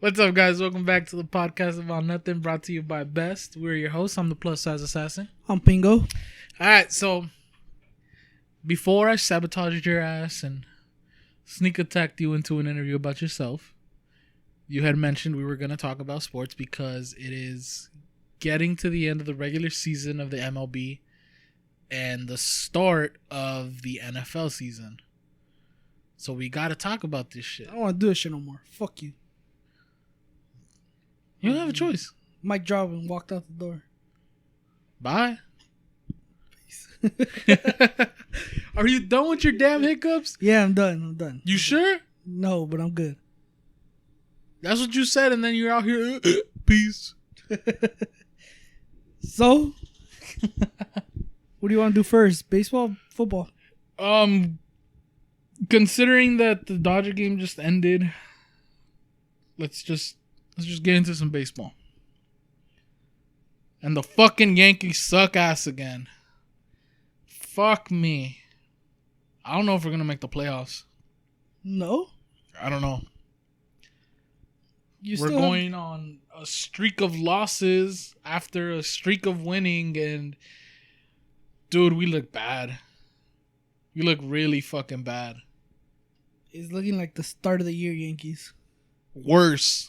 What's up, guys? Welcome back to the podcast about nothing, brought to you by Best. We're your hosts. I'm the plus size assassin. I'm Pingo. All right, so before I sabotaged your ass and sneak attacked you into an interview about yourself, you had mentioned we were going to talk about sports because it is getting to the end of the regular season of the MLB and the start of the NFL season. So we got to talk about this shit. I don't want to do this shit no more. Fuck you. You don't have a choice. Mic drop and walked out the door. Bye. Peace. Are you done with your damn hiccups? Yeah, I'm done. You sure? No, but I'm good. That's what you said, and then you're out here. Peace. So, what do you want to do first? Baseball, football? Considering that the Dodger game just ended, let's just get into some baseball. And the fucking Yankees suck ass again. Fuck me. I don't know if we're gonna make the playoffs. No. I don't know. We're going on a streak of losses after a streak of winning, and dude, we look bad. We look really fucking bad. It's looking like the start of the year Yankees. Worse.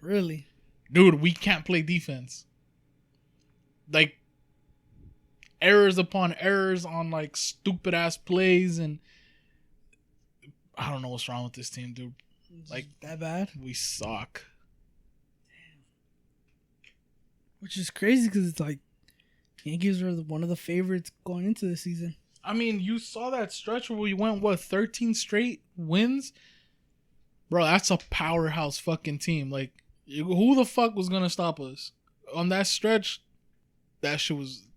Really? Dude, we can't play defense. Like, errors upon errors on, like, stupid-ass plays, and I don't know what's wrong with this team, dude. Like, that bad? We suck. Which is crazy because it's like Yankees are one of the favorites going into the season. I mean, you saw that stretch where we went, 13 straight wins? Bro, that's a powerhouse fucking team. Like, who the fuck was going to stop us? On that stretch, that shit was...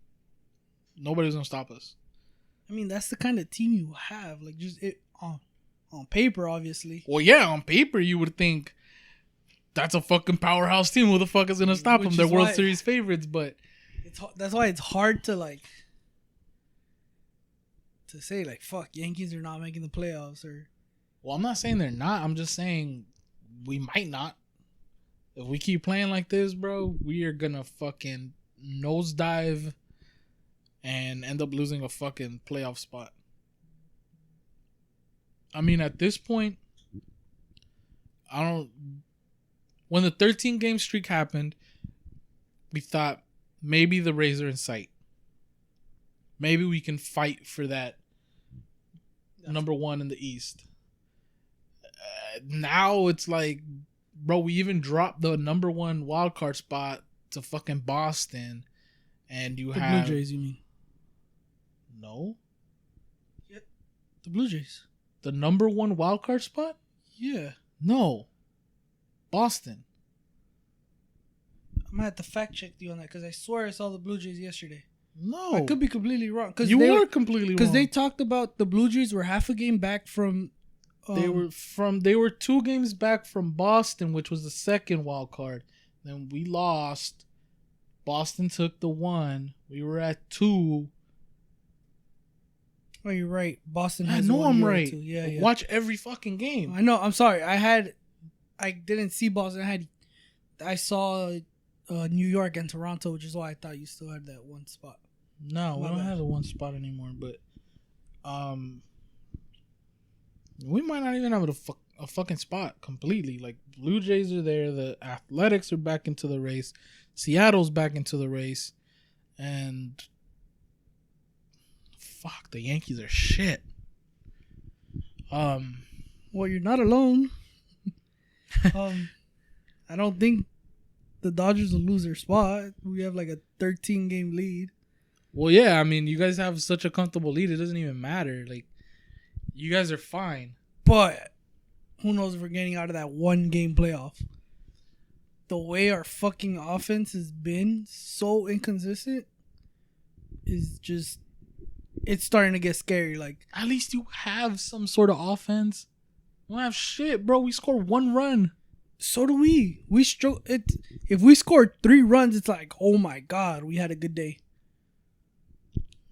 Nobody was going to stop us. I mean, that's the kind of team you have. Like, just it on paper, obviously. Well, yeah, on paper, you would think that's a fucking powerhouse team. Who the fuck is going to stop them? They're World Series favorites, but... That's why it's hard to, like... to say, like, fuck, Yankees are not making the playoffs, or... Well, I'm not saying they're not. I'm just saying we might not. If we keep playing like this, bro, we are gonna fucking nosedive and end up losing a fucking playoff spot. I mean, at this point, when the 13-game streak happened, we thought maybe the Rays are in sight. Maybe we can fight for that number one in the East. Now it's like, bro, we even dropped the number one wild card spot to fucking Boston, and you have Blue Jays. You mean? No. Yep. The Blue Jays. The number one wild card spot? Yeah. No. Boston. I'm gonna have to fact check you on that because I swear I saw the Blue Jays yesterday. No, I could be completely wrong. You were completely wrong because they talked about the Blue Jays were half a game back from. They were 2 games back from Boston, which was the second wild card. Then we lost. Boston took the 1. We were at 2. Oh, you're right. Boston I has. know I'm right. Yeah. Watch every fucking game. I know. I'm sorry. I didn't see Boston. I saw New York and Toronto, which is why I thought you still had that one spot. No, we don't have the 1 spot anymore. But we might not even have a fucking spot completely. Like, Blue Jays are there. The Athletics are back into the race. Seattle's back into the race. And fuck, the Yankees are shit. Well, you're not alone. I don't think the Dodgers will lose their spot. We have like a 13-game lead. Well, yeah, I mean, you guys have such a comfortable lead. It doesn't even matter. Like, you guys are fine. But who knows if we're getting out of that 1-game playoff. The way our fucking offense has been so inconsistent is just... It's starting to get scary. Like, at least you have some sort of offense. We don't have shit, bro. We scored 1 run. So do we. If we scored 3 runs, it's like, oh my God, we had a good day.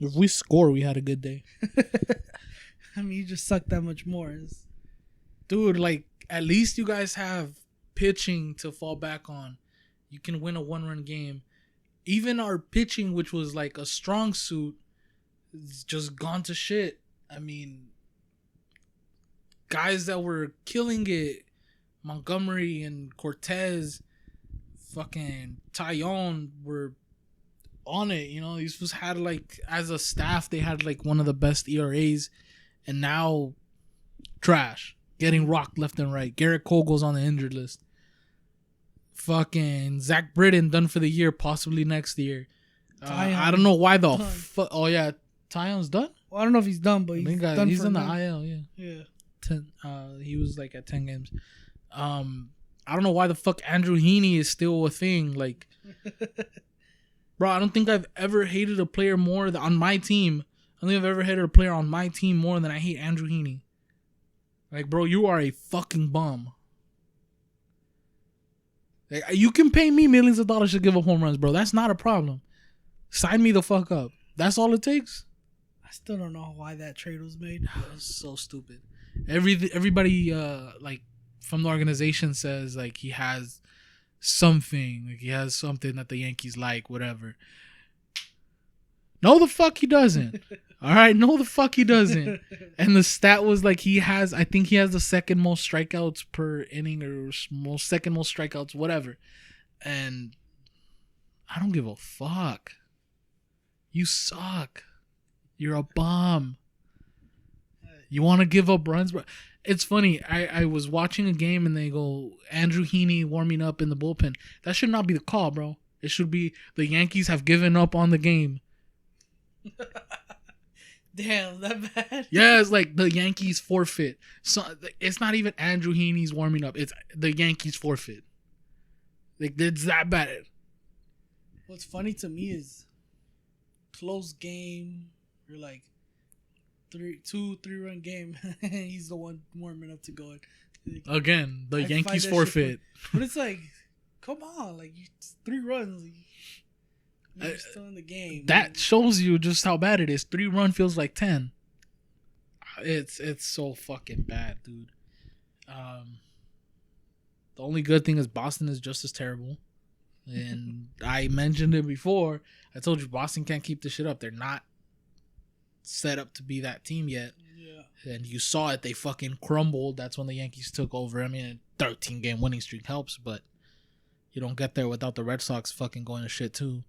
If we score, we had a good day. I mean, you just suck that much more. Dude, like, at least you guys have pitching to fall back on. You can win a 1-run game. Even our pitching, which was like a strong suit, is just gone to shit. I mean, guys that were killing it, Montgomery and Cortez, fucking Tyone were on it. You know, these was had like, as a staff, they had like one of the best ERAs, and now trash, getting rocked left and right. Garrett Cole goes on the injured list. Fucking Zach Britton done for the year, possibly next year. I don't know why the fuck. Oh yeah, Tyone's done. Well, I don't know if he's done, but he's done. He's for in the now. IL. Yeah. Yeah. 10. He was like at 10 games. I don't know why the fuck Andrew Heaney is still a thing. Like, bro, I don't think I've ever hated a player more on my team. I don't think I've ever hated a player on my team more than I hate Andrew Heaney. Like, bro, you are a fucking bum. Like, you can pay me millions of dollars to give up home runs, bro. That's not a problem. Sign me the fuck up. That's all it takes. I still don't know why that trade was made. It's so stupid. Everybody like from the organization says like he has something, like he has something that the Yankees like, whatever. No, the fuck he doesn't. All right, no, the fuck he doesn't. And the stat was like I think he has the second most strikeouts per inning, or second most strikeouts, whatever. And I don't give a fuck. You suck. You're a bum. You want to give up runs, bro? It's funny. I was watching a game and they go, Andrew Heaney warming up in the bullpen. That should not be the call, bro. It should be the Yankees have given up on the game. Damn, that bad? Yeah, it's like the Yankees forfeit. So it's not even Andrew Heaney's warming up. It's the Yankees forfeit. Like, it's that bad. What's funny to me is close game, or like 3-run game. He's the one warming up to go. Like, again, the Yankees forfeit. But it's like, come on, like it's 3 runs. Like, you're still in the game. That shows you just how bad it is. 3-run feels like 10. It's so fucking bad, dude. The only good thing is Boston is just as terrible. And I mentioned it before. I told you Boston can't keep this shit up. They're not set up to be that team yet. Yeah. And you saw it. They fucking crumbled. That's when the Yankees took over. I mean, a 13-game winning streak helps, but you don't get there without the Red Sox fucking going to shit too.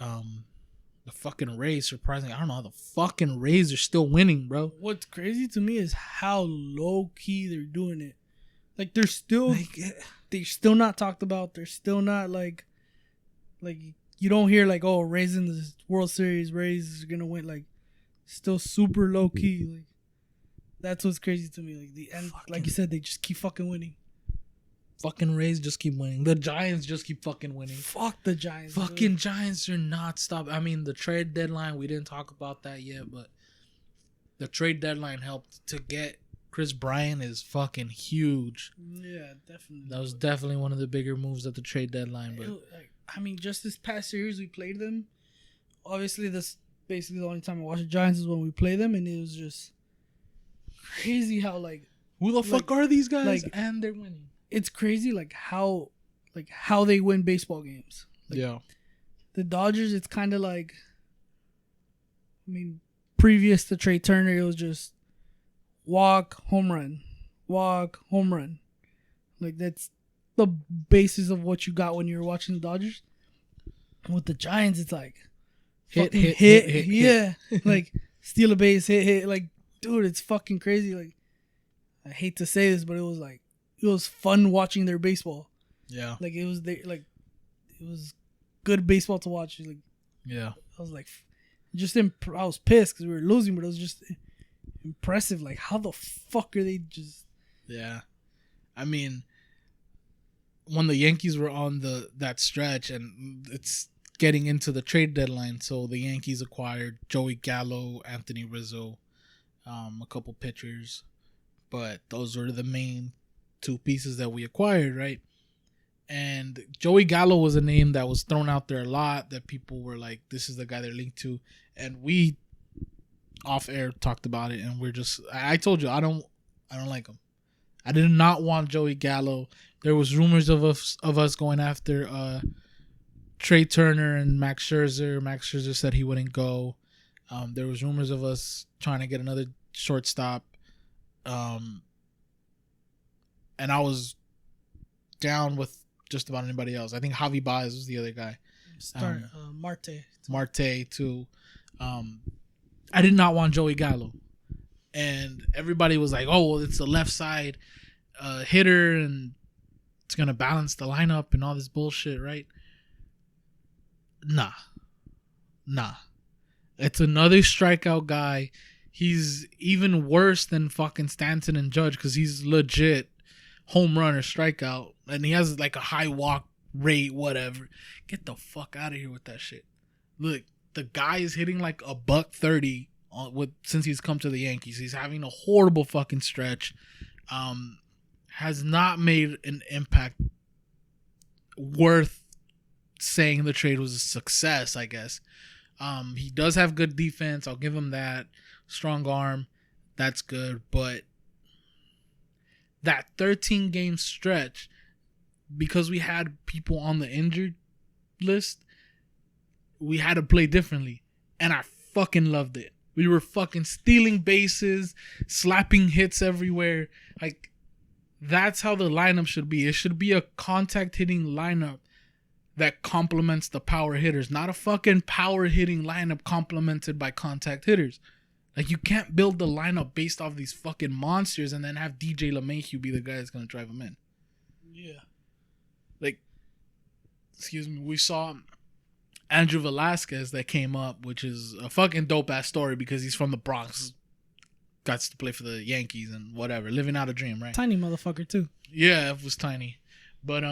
The fucking Rays, surprisingly, I don't know how the fucking Rays are still winning, bro. What's crazy to me is how low key they're doing it. Like they're still not talked about. They're still not like you don't hear like, oh, Rays in the World Series, Rays are gonna win. Like still super low key. Like that's what's crazy to me. Like you said, they just keep fucking winning. Fucking Rays just keep winning. The Giants just keep fucking winning. Fuck the Giants. Fucking dude. Giants are not stopping. I mean, the trade deadline, we didn't talk about that yet, but the trade deadline helped to get Chris Bryant is fucking huge. Yeah, definitely. That was definitely one of the bigger moves at the trade deadline. But I mean, just this past series we played them. Obviously, this basically the only time I watched the Giants is when we play them, and it was just crazy how like who the fuck are these guys? Like, and they're winning. It's crazy how they win baseball games. Like, yeah. The Dodgers, it's kind of like, I mean, previous to Trey Turner, it was just walk, home run, walk, home run. Like that's the basis of what you got when you were watching the Dodgers. And with the Giants, it's like hit, yeah, like steal a base, hit. Like, dude, it's fucking crazy. Like, I hate to say this, but it was fun watching their baseball. Yeah. Like it was good baseball to watch. Like, yeah. I was like, I was pissed because we were losing, but it was just impressive. Like, how the fuck are they just? Yeah. I mean, when the Yankees were on that stretch, and it's getting into the trade deadline, so the Yankees acquired Joey Gallo, Anthony Rizzo, a couple pitchers, but those were the main 2 pieces that we acquired, right? And Joey Gallo was a name that was thrown out there a lot, that people were like, this is the guy they're linked to. And we off air talked about it, and I told you I don't like him. I did not want Joey Gallo There was rumors of us going after Trey Turner and Max Scherzer. Max Scherzer said he wouldn't go. There was rumors of us trying to get another shortstop. And I was down with just about anybody else. I think Javi Baez was the other guy. Marte too. I did not want Joey Gallo, and everybody was like, "Oh, well, it's the left side hitter, and it's gonna balance the lineup and all this bullshit, right?" Nah. It's another strikeout guy. He's even worse than fucking Stanton and Judge because he's legit home run or strikeout, and he has like a high walk rate, whatever. Get the fuck out of here with that shit. Look, the guy is hitting like a $130 since he's come to the Yankees. He's having a horrible fucking stretch. Has not made an impact worth saying the trade was a success, I guess. He does have good defense. I'll give him that. Strong arm. That's good. But that 13-game stretch, because we had people on the injured list, we had to play differently. And I fucking loved it. We were fucking stealing bases, slapping hits everywhere. Like, that's how the lineup should be. It should be a contact hitting lineup that complements the power hitters, not a fucking power hitting lineup complemented by contact hitters. Like, you can't build the lineup based off these fucking monsters and then have DJ LeMahieu be the guy that's going to drive them in. Yeah. Like, excuse me, we saw Andrew Velasquez that came up, which is a fucking dope-ass story because he's from the Bronx. Got to play for the Yankees and whatever. Living out a dream, right? Tiny motherfucker, too. Yeah, it was tiny. But,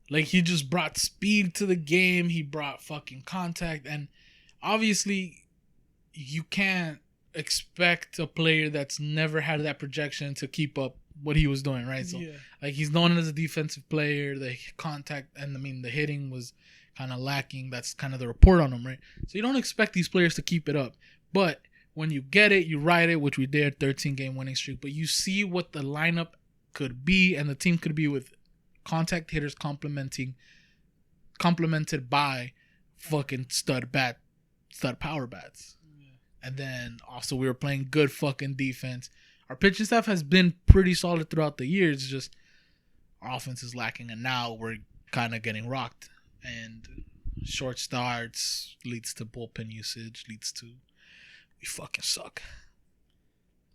like, he just brought speed to the game. He brought fucking contact. And obviously, you can't expect a player that's never had that projection to keep up what he was doing, right? So, like, he's known as a defensive player. The contact and, the hitting was kind of lacking. That's kind of the report on him, right? So you don't expect these players to keep it up. But when you get it, you ride it, which we did, 13-game winning streak. But you see what the lineup could be and the team could be with contact hitters complemented by fucking stud power bats. And then also we were playing good fucking defense. Our pitching staff has been pretty solid throughout the years. Just our offense is lacking, and now we're kind of getting rocked. And short starts leads to bullpen usage, leads to we fucking suck.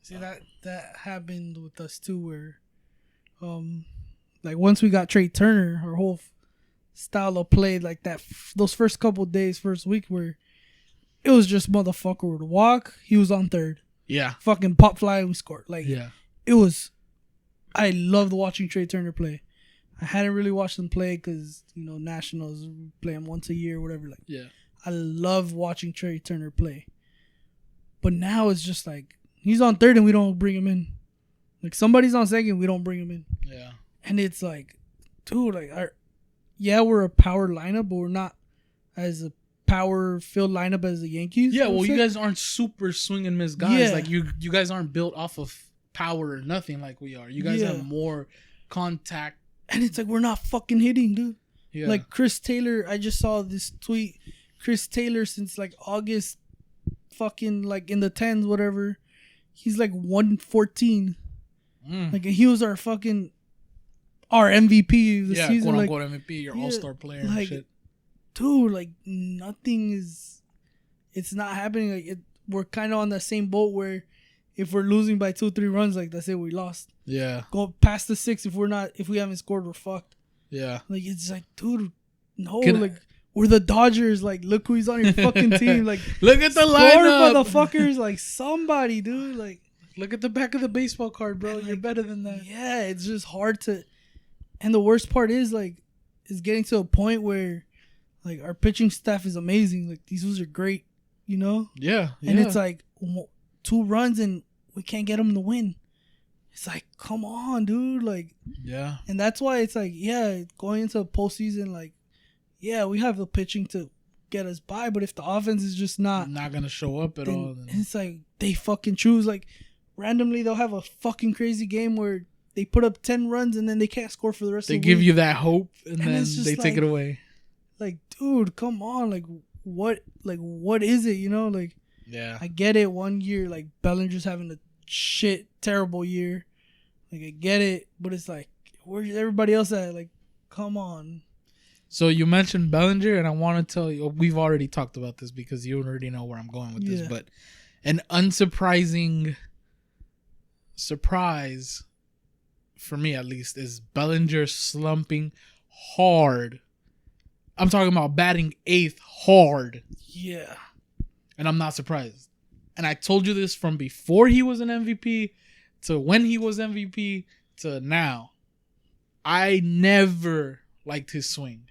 See, that happened with us too, where like once we got Trey Turner, our whole style of play, like that, those first couple days, first week, where it was just motherfucker would walk, he was on third. Yeah. Fucking pop fly, we scored. Like, yeah. It was, I loved watching Trey Turner play. I hadn't really watched him play because, Nationals play him once a year or whatever. Like, yeah. I love watching Trey Turner play. But now it's just like, he's on third and we don't bring him in. Like, somebody's on second, we don't bring him in. Yeah. And it's like, dude, like, we're a power lineup, but we're not as a power filled lineup as the Yankees. Yeah, well, you guys aren't super swing and miss guys. Yeah. Like, you guys aren't built off of power or nothing like we are. You guys have more contact. And it's like, we're not fucking hitting, dude. Yeah. Like, Chris Taylor, I just saw this tweet. Chris Taylor, since like August, fucking like in the 10s, whatever, he's like 114. Like, he was our MVP this season. Quote unquote MVP, your all-star player and shit. Dude, like, it's not happening. Like, we're kind of on the same boat where if we're losing by 2-3 runs, like, that's it, we lost. Yeah. Go past the 6. If we haven't scored, we're fucked. Yeah. Like, it's like, dude, no, we're the Dodgers. Like, look who's on your fucking team. Like, look at the lineup, motherfuckers. Like, somebody, dude. Like, look at the back of the baseball card, bro. You're better than that. Yeah, it's just hard to. And the worst part is, like, is getting to a point where, like, our pitching staff is amazing. Like, these dudes are great, Yeah. And it's like 2 runs and we can't get them to win. It's like, come on, dude. Like, yeah. And that's why it's like, going into a postseason, like, we have the pitching to get us by, but if the offense is just not gonna show up at all, then it's like they fucking choose. Like, randomly they'll have a fucking crazy game where they put up 10 runs and then they can't score for the rest They of the give week. you that hope and then it's just they take it away. Like, dude, come on. Like, what is it, you know? Like, Yeah. I get it. One year, like, Bellinger's having a terrible year. Like, I get it. But it's like, where's everybody else at? Like, come on. So you mentioned Bellinger, and I want to tell you, we've already talked about this because you already know where I'm going with this, but an unsurprising surprise, for me at least, is Bellinger slumping hard. I'm talking about batting 8th hard. Yeah. And I'm not surprised. And I told you this from before he was an MVP to when he was MVP to now. I never liked his swing.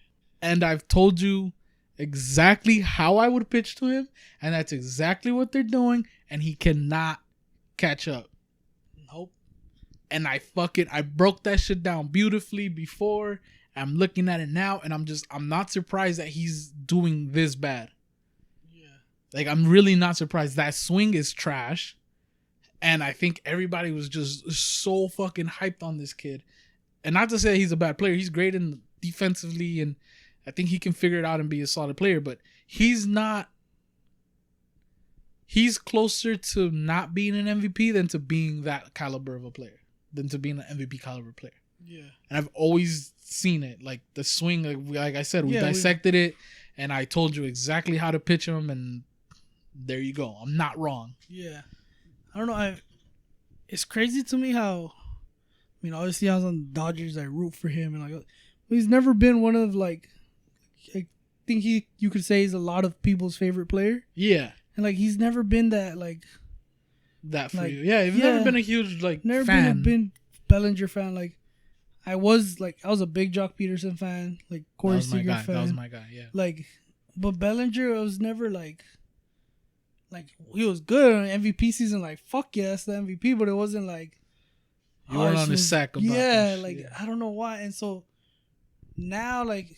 And I've told you exactly how I would pitch to him. And that's exactly what they're doing. And he cannot catch up. Nope. And I broke that shit down beautifully before. I'm looking at it now. And I'm not surprised that he's doing this bad. Yeah. Like, I'm really not surprised. That swing is trash. And I think everybody was just so fucking hyped on this kid. And not to say he's a bad player. He's great defensively, and I think he can figure it out and be a solid player. But he's not. He's closer to not being an MVP than to being that caliber of a player. Than to being an MVP caliber player. Yeah. And I've always seen it. Like, the swing, like I said, we dissected it. And I told you exactly how to pitch him. And there you go. I'm not wrong. Yeah. I don't know. It's crazy to me how, I mean, obviously I was on the Dodgers. I root for him, and like, he's never been one of, like, I think you could say he's a lot of people's favorite player. Yeah. And like, he's never been that, like, that for like, you. Yeah, you've never been a huge, like, never fan. been Bellinger fan. Like, I was a big Jock Peterson fan, like Corey Seager fan. That was my guy. Yeah. Like, but Bellinger, I was never like he was good on MVP season. Like, fuck yeah, that's the MVP. But it wasn't like you weren't on his sack about I don't know why. And so now, like,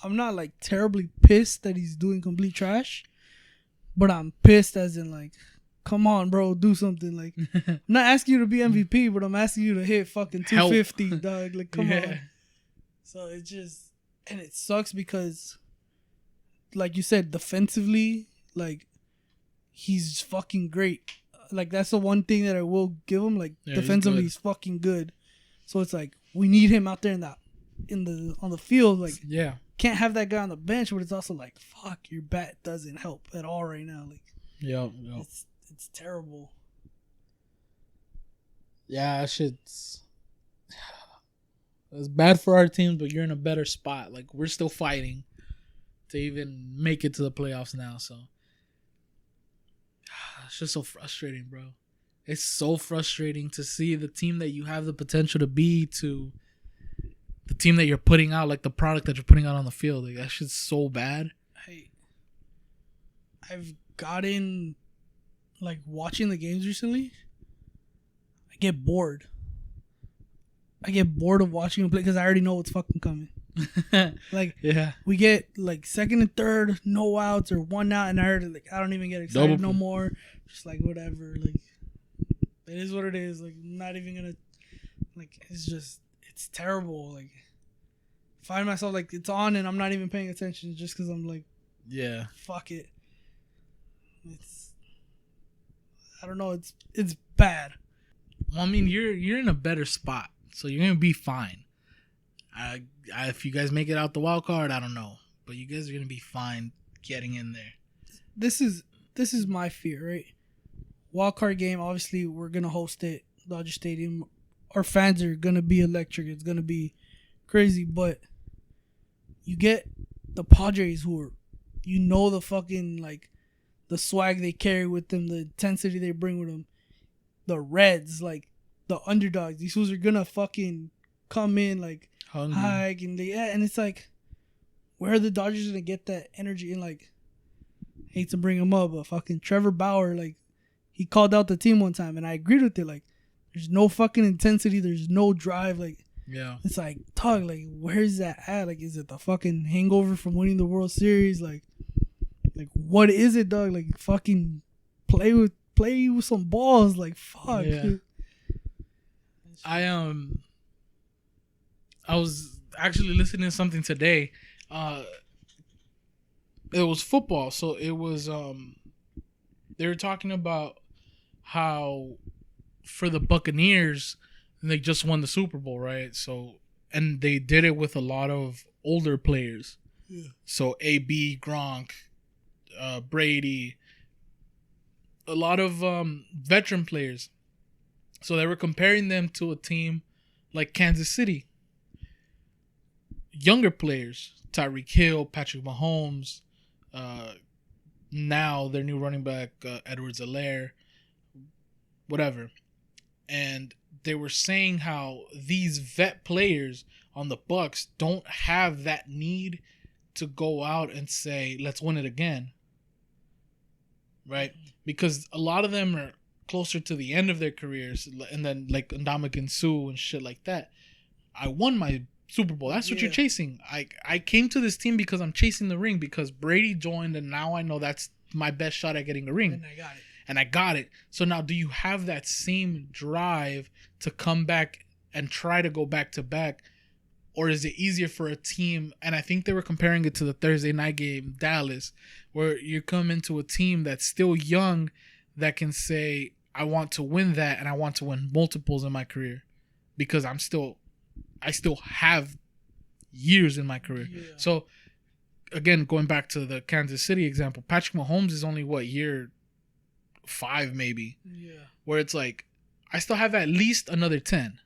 I'm not like terribly pissed that he's doing complete trash, but I'm pissed as in, like, come on, bro, do something. Like, I'm not asking you to be MVP, but I'm asking you to hit fucking 250, dog. Like, come on. So it just, and it sucks because, like you said, defensively, like, he's fucking great. Like, that's the one thing that I will give him. Like, defensively, he's fucking good. So it's like, we need him out there on the field. Like, yeah, can't have that guy on the bench, but it's also like, fuck, your bat doesn't help at all right now. Like, it's terrible. Yeah, that shit's it's bad for our teams, but you're in a better spot. Like, we're still fighting to even make it to the playoffs now. So it's just so frustrating, bro. It's so frustrating to see the team that you have the potential to be to the team that you're putting out, like the product that you're putting out on the field. Like, that shit's so bad. I've gotten, like, watching the games recently, I get bored. I get bored of watching them play because I already know what's fucking coming. Like, yeah, we get like second and third, no outs or 1 out, and I heard, like, I don't even get excited no more. Just like, whatever. Like, it is what it is. Like, I'm not even gonna, like, it's terrible. Like, find myself, like, it's on and I'm not even paying attention just because I'm like, yeah, fuck it. I don't know. It's bad. Well, I mean, you're in a better spot, so you're gonna be fine. If you guys make it out the wild card, I don't know, but you guys are gonna be fine getting in there. This is my fear, right? Wild card game. Obviously, we're gonna host it, Dodger Stadium. Our fans are gonna be electric. It's gonna be crazy, but you get the Padres, who are, you know, the fucking, like, the swag they carry with them, the intensity they bring with them. The Reds, like, the underdogs. These fools are gonna fucking come in, like, hike, and and it's like, where are the Dodgers gonna get that energy? And, like, hate to bring him up, but fucking Trevor Bauer, like, he called out the team one time, and I agreed with it. Like, there's no fucking intensity, there's no drive. Like, yeah, it's like, dog, like, where's that at? Like, is it the fucking hangover from winning the World Series? Like, what is it, dog? Like, fucking play with some balls. Like, fuck. Yeah. I was actually listening to something today. It was football, so it was they were talking about how for the Buccaneers they just won the Super Bowl, right? So and they did it with a lot of older players. Yeah. So AB, Gronk, Brady, a lot of veteran players. So they were comparing them to a team like Kansas City. Younger players, Tyreek Hill, Patrick Mahomes, now their new running back, Edwards-Helaire, whatever. And they were saying how these vet players on the Bucs don't have that need to go out and say, let's win it again. Right? Because a lot of them are closer to the end of their careers, and then like Ndamukong Suh and shit like that. I won my Super Bowl. That's what you're chasing. I came to this team because I'm chasing the ring because Brady joined, and now I know that's my best shot at getting a ring. And I got it. So now do you have that same drive to come back and try to go back to back? Or is it easier for a team? And I think they were comparing it to the Thursday night game, Dallas, where you come into a team that's still young that can say, I want to win that and I want to win multiples in my career because I still have years in my career. Yeah. So again, going back to the Kansas City example, Patrick Mahomes is only year 5 maybe. Yeah. Where it's like, I still have at least another 10.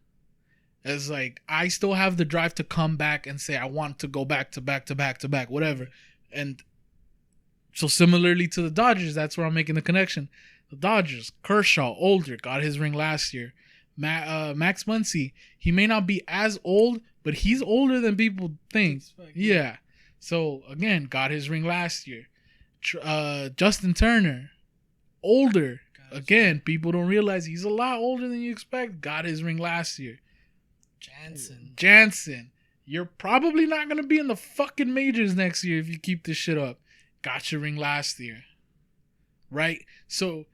It's like, I still have the drive to come back and say, I want to go back to back to back to back, whatever. And so similarly to the Dodgers, that's where I'm making the connection. The Dodgers, Kershaw, older, got his ring last year. Max Muncy, he may not be as old, but he's older than people think. Yeah. So, again, got his ring last year. Justin Turner, older. Again, people don't realize he's a lot older than you expect. Got his ring last year. Jansen. You're probably not going to be in the fucking majors next year if you keep this shit up. Got your ring last year. Right? So,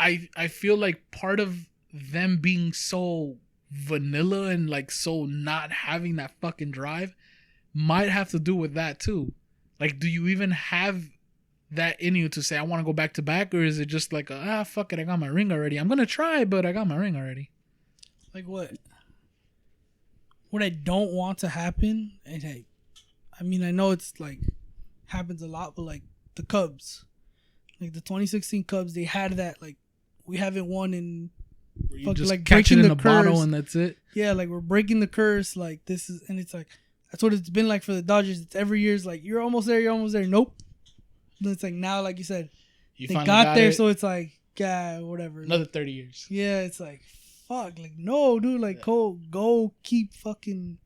I feel like part of them being so vanilla and like so not having that fucking drive might have to do with that too. Like, do you even have that in you to say I want to go back to back, or is it just like fuck it, I got my ring already. I'm gonna try, but I got my ring already. Like what I don't want to happen, and hey, I mean I know it's like happens a lot, but like the Cubs, like the 2016 Cubs, they had that like we haven't won in just like catch it in a bottle and that's it. Yeah, like we're breaking the curse. Like this is, and it's like that's what it's been like for the Dodgers. It's every year's like you're almost there. Nope. And it's like now, like you said, they got there, so it's like yeah, whatever. Another 30 years. Yeah, it's like fuck, like no, dude, like go keep fucking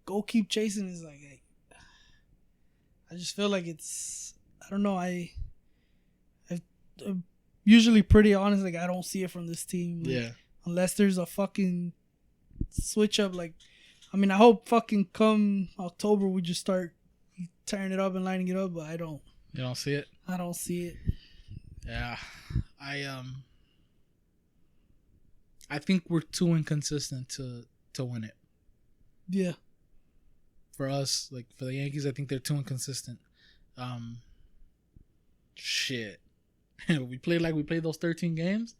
go keep chasing. It's like hey, I just feel like it's I don't know. I'm usually pretty honest. Like I don't see it from this team. Like, unless there's a fucking switch up. Like I mean, I hope fucking come October we just start tearing it up and lining it up. But I don't. You don't see it? I don't see it. Yeah, I think we're too inconsistent to win it. Yeah. For us, like for the Yankees, I think they're too inconsistent. Shit. we played those 13 games.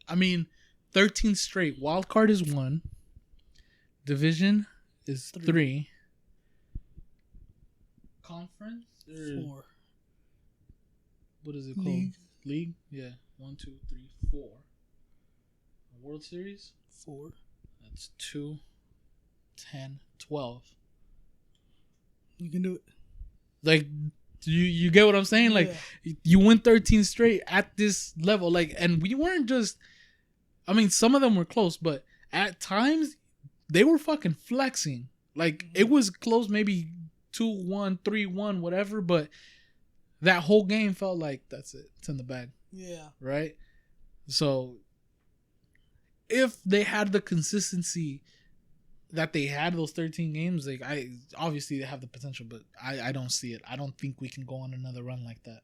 I mean, 13 straight. Wild card is 1. Division is 3. Conference? 4. What is it called? League? Yeah. 1, 2, 3, 4. World Series? 4. That's 2, 10, 12. You can do it. Like, you get what I'm saying? Like, you win 13 straight at this level. Like, and we weren't just... I mean, some of them were close, but at times, they were fucking flexing. Like, it was close, maybe 2-1, 3-1, whatever, but that whole game felt like, that's it. It's in the bag. Yeah. Right? So, if they had the consistency that they had those 13 games, like obviously they have the potential, but I don't see it. I don't think we can go on another run like that.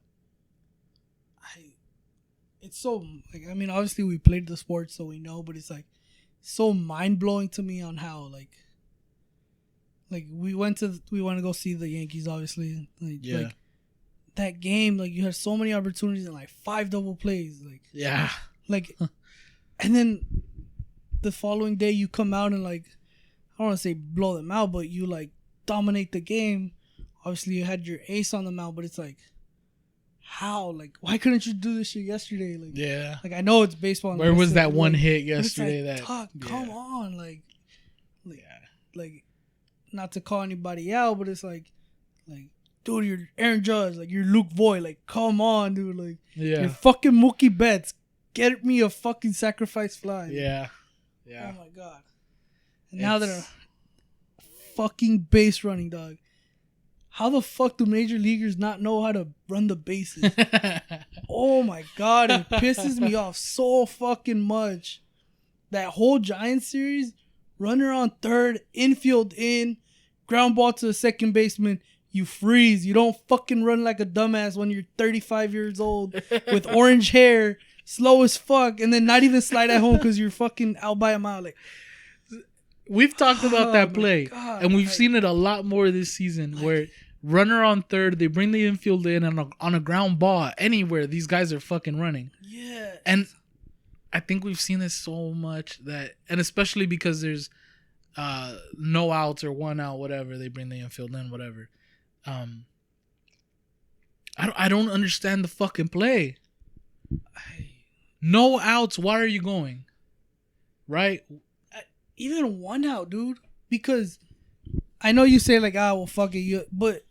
it's so like I mean obviously we played the sport so we know, but it's like so mind blowing to me on how like we want to go see the Yankees obviously like that game like you had so many opportunities and like 5 double plays like and then the following day you come out and like I don't want to say blow them out, but you like dominate the game. Obviously you had your ace on the mound, but it's like how? Like, why couldn't you do this shit yesterday? Like, like I know it's baseball. Where was that one hit yesterday? Like, come on, like, not to call anybody out, but it's like, dude, you're Aaron Judge, like you're Luke Voigt, like, come on, dude, like, you're fucking Mookie Betts, get me a fucking sacrifice fly. Yeah. Oh my god. And now they're fucking base running, dog. How the fuck do major leaguers not know how to run the bases? Oh my god, it pisses me off so fucking much. That whole Giants series, runner on third, infield in, ground ball to the second baseman, you freeze. You don't fucking run like a dumbass when you're 35 years old with orange hair, slow as fuck, and then not even slide at home because you're fucking out by a mile. Like, we've talked about that play, and we've seen it a lot more this season where runner on third, they bring the infield in, and on a ground ball anywhere, these guys are fucking running. Yeah. And I think we've seen this so much and especially because there's no outs or 1 out, whatever, they bring the infield in, whatever. I don't understand the fucking play. No outs, why are you going? Right? Even 1 out, dude. Because I know you say like, well, fuck it, but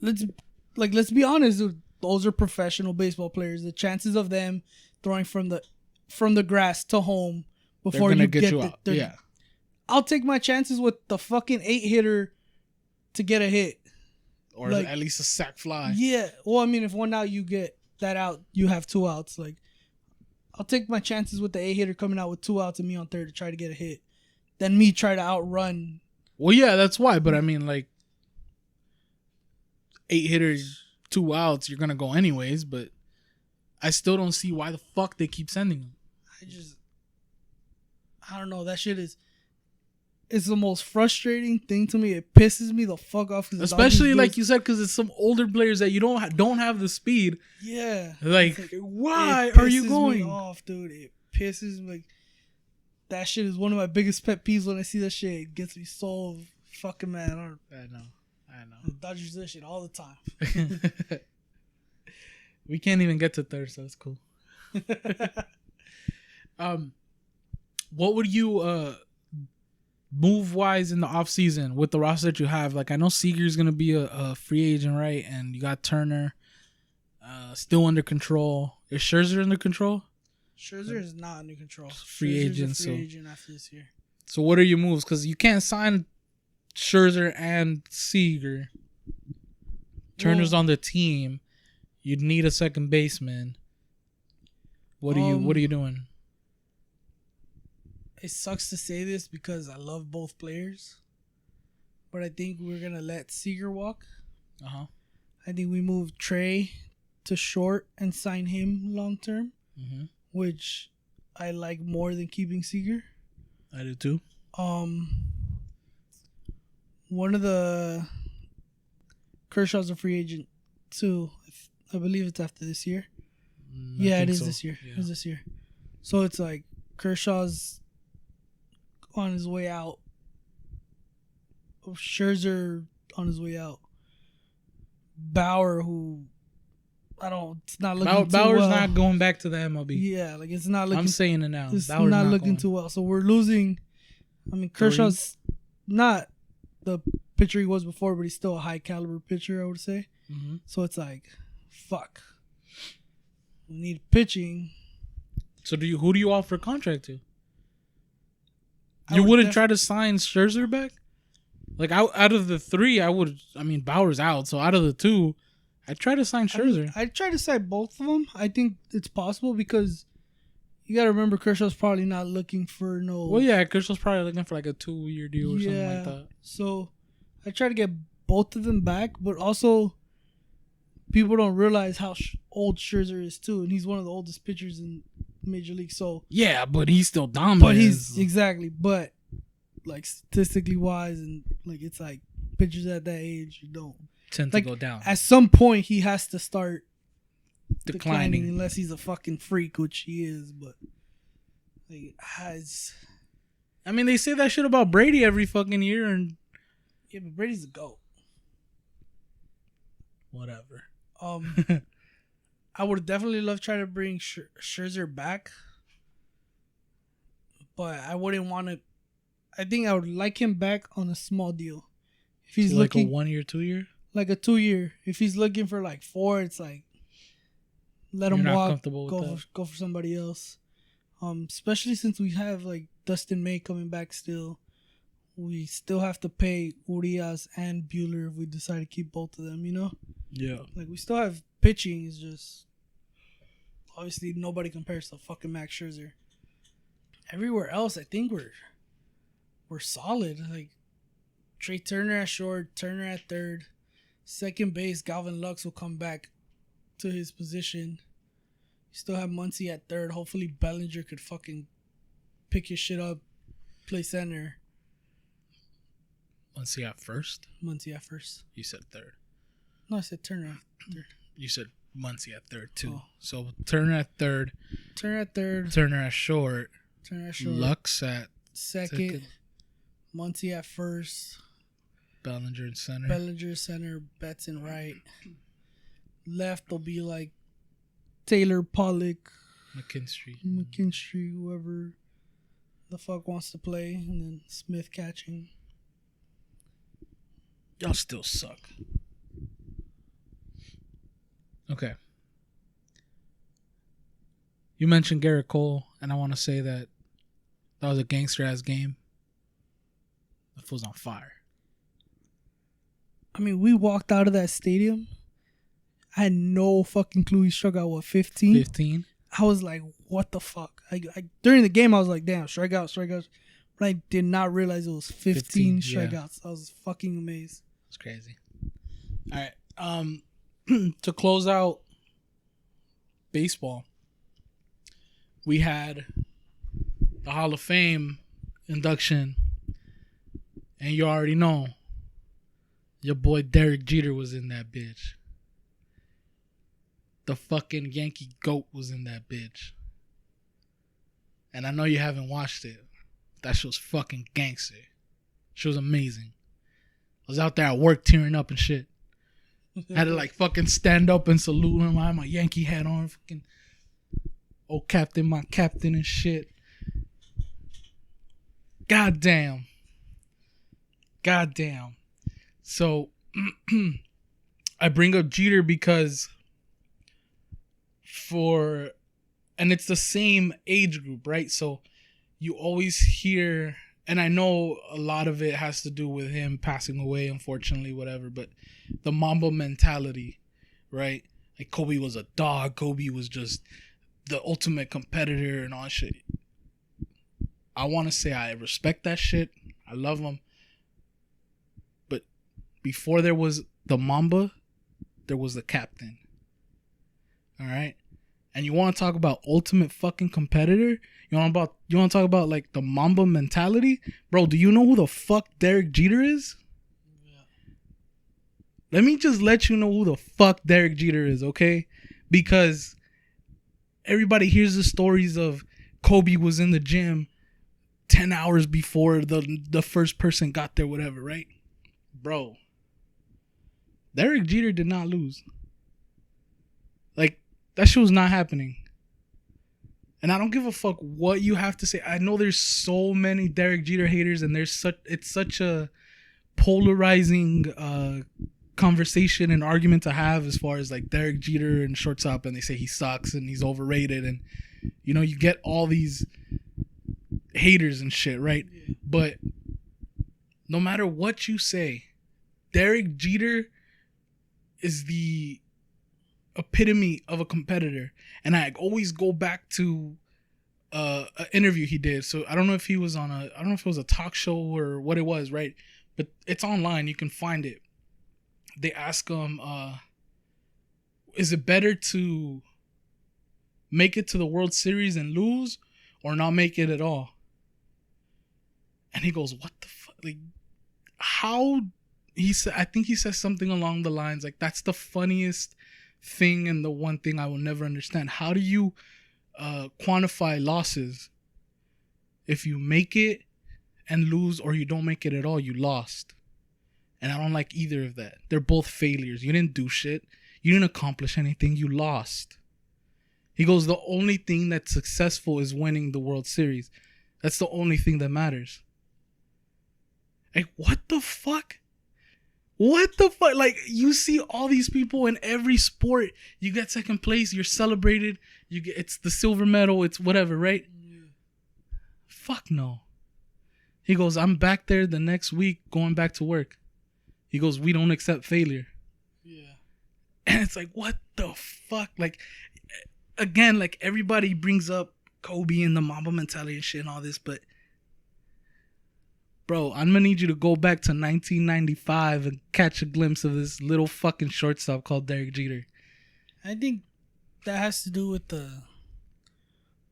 let's be honest, dude. Those are professional baseball players. The chances of them throwing from the grass to home before you get you out. Yeah. I'll take my chances with the fucking 8-hitter to get a hit. Or like, at least a sac fly. Yeah. Well, I mean, if 1 out, you get that out, you have 2 outs. Like, I'll take my chances with the 8-hitter coming out with 2 outs and me on third to try to get a hit. Then me try to outrun. Well, yeah, that's why. But I mean, like, 8 hitters, 2 outs, you're gonna go anyways. But I still don't see why the fuck they keep sending them. I don't know. That shit it's the most frustrating thing to me. It pisses me the fuck off. Especially like you said, because it's some older players that you don't have the speed. Yeah. Like why are you going? Me off, dude. It pisses me. Like, that shit is one of my biggest pet peeves when I see that shit. It gets me so fucking mad. I know. Dodgers do that shit all the time. We can't even get to third, so it's cool. What would you move wise in the off season with the roster that you have? Like, I know Seager's gonna be a free agent, right? And you got Turner still under control. Is Scherzer under control? Scherzer is not under control. Free agent after this year. So what are your moves? Because you can't sign Scherzer and Seager. Turner's on the team. You'd need a second baseman. What are you doing? It sucks to say this because I love both players, but I think we're gonna let Seager walk. I think we move Trey to short and sign him long term, which I like more than keeping Seager. I do too. One of the Kershaw's a free agent too. I believe it's after this year. It is this year. Yeah. It's this year. So it's like Kershaw's on his way out. Scherzer on his way out. Bauer, who it's not looking too Bauer's well. not going back to the MLB. Yeah, like it's not looking. I'm saying it now. It's Bauer's not looking too well. So we're losing. I mean, Kershaw's not the pitcher he was before, but he's still a high caliber pitcher, I would say. So it's like, fuck. We need pitching. So who do you offer a contract to? You wouldn't try to sign Scherzer back? Like, out of the 3, Bauer's out. So out of the 2, I'd try to sign Scherzer. I'd try to sign both of them. I think it's possible because you got to remember Kershaw's probably not looking for no... Well, yeah, Kershaw's probably looking for like a 2-year deal or something like that. So I try to get both of them back, but also people don't realize how old Scherzer is too, and he's one of the oldest pitchers in Major League. So yeah, but he's still dominant. but he's exactly, but like statistically wise, and like it's like pitchers at that age, you don't tend like to go down. at some point he has to start Declining unless he's a fucking freak, which he is. But like, I mean, they say that shit about Brady every fucking year, and yeah, but Brady's a GOAT. Whatever. I would definitely love to try to bring Scherzer back, but I wouldn't want to. I think I would like him back on a small deal. If he's so looking like a 1 year, 2 year, like a 2 year. If he's looking for like 4, it's like let him walk. Go for somebody else. Especially since we have like Dustin May coming back still. We still have to pay Urias and Buehler if we decide to keep both of them, you know? Yeah. Like, we still have pitching. It's just... Obviously, nobody compares to fucking Max Scherzer. Everywhere else, I think we're solid. Like, Trey Turner at short, Turner at third. Second base, Galvin Lux will come back to his position. You still have Muncy at third. Hopefully, Bellinger could fucking pick his shit up, play center. Muncy at first? Muncy at first. You said third. No, I said Turner at third. You said Muncy at third, too. Oh. So, Turner at third. Turner at third. Turner at short. Turner at short. Lux at second. Muncy at first. Bellinger in center. Bellinger center. Betts in right. Left will be like Taylor, Pollock, McKinstry, whoever the fuck wants to play. And then Smith catching. Y'all still suck. Okay. You mentioned Garrett Cole, and I want to say that was a gangster-ass game. The fool's on fire. I mean, we walked out of that stadium. I had no fucking clue he struck out, 15? 15? I was like, what the fuck? I during the game, I was like, damn, strikeouts. But I did not realize it was 15 strikeouts. I was fucking amazed. It's crazy. All right. To close out baseball, we had the Hall of Fame induction, and you already know your boy Derek Jeter was in that bitch. The fucking Yankee GOAT was in that bitch. And I know you haven't watched it. That shit was fucking gangster. She was amazing. I was out there at work tearing up and shit. Had to like fucking stand up and salute him. I had my Yankee hat on. Fucking, oh, captain, my captain and shit. Goddamn. So, I bring up Jeter because and it's the same age group, right? So, you always hear, and I know a lot of it has to do with him passing away, unfortunately, whatever, but the Mamba mentality, right? Like, Kobe was a dog. Kobe was just the ultimate competitor and all that shit. I want to say I respect that shit. I love him. But before there was the Mamba, there was the captain. All right? And you want to talk about ultimate fucking competitor? You want to talk about like the Mamba mentality? Bro, do you know who the fuck Derek Jeter is? Yeah. Let me just let you know who the fuck Derek Jeter is, okay? Because everybody hears the stories of Kobe was in the gym 10 hours before the first person got there, whatever, right? Bro, Derek Jeter did not lose. Like, that shit was not happening. And I don't give a fuck what you have to say. I know there's so many Derek Jeter haters, and it's such a polarizing conversation and argument to have as far as like Derek Jeter and shortstop, and they say he sucks and he's overrated, and you know, you get all these haters and shit, right? Yeah. But no matter what you say, Derek Jeter is the epitome of a competitor. And I always go back to an interview he did. So I don't know if he was on I don't know if it was a talk show or what it was, right? But it's online. You can find it. They ask him, is it better to make it to the World Series and lose, or not make it at all? And he goes, what the fuck? Like, how? He said, I think he says something along the lines like, that's the funniest thing and the one thing I will never understand. How do you quantify losses? If you make it and lose, or you don't make it at all, you lost. And I don't like either of that. They're both failures. You didn't do shit. You didn't accomplish anything. You lost. He goes, the only thing that's successful is winning the World Series. That's the only thing that matters. Like, what the fuck? What the fuck? Like, you see all these people in every sport. You get second place. You're celebrated. It's the silver medal. It's whatever, right? Yeah. Fuck no. He goes, I'm back there the next week going back to work. He goes, we don't accept failure. Yeah. And it's like, what the fuck? Like, again, like, everybody brings up Kobe and the Mamba mentality and shit and all this, but bro, I'm gonna need you to go back to 1995 and catch a glimpse of this little fucking shortstop called Derek Jeter. I think that has to do with the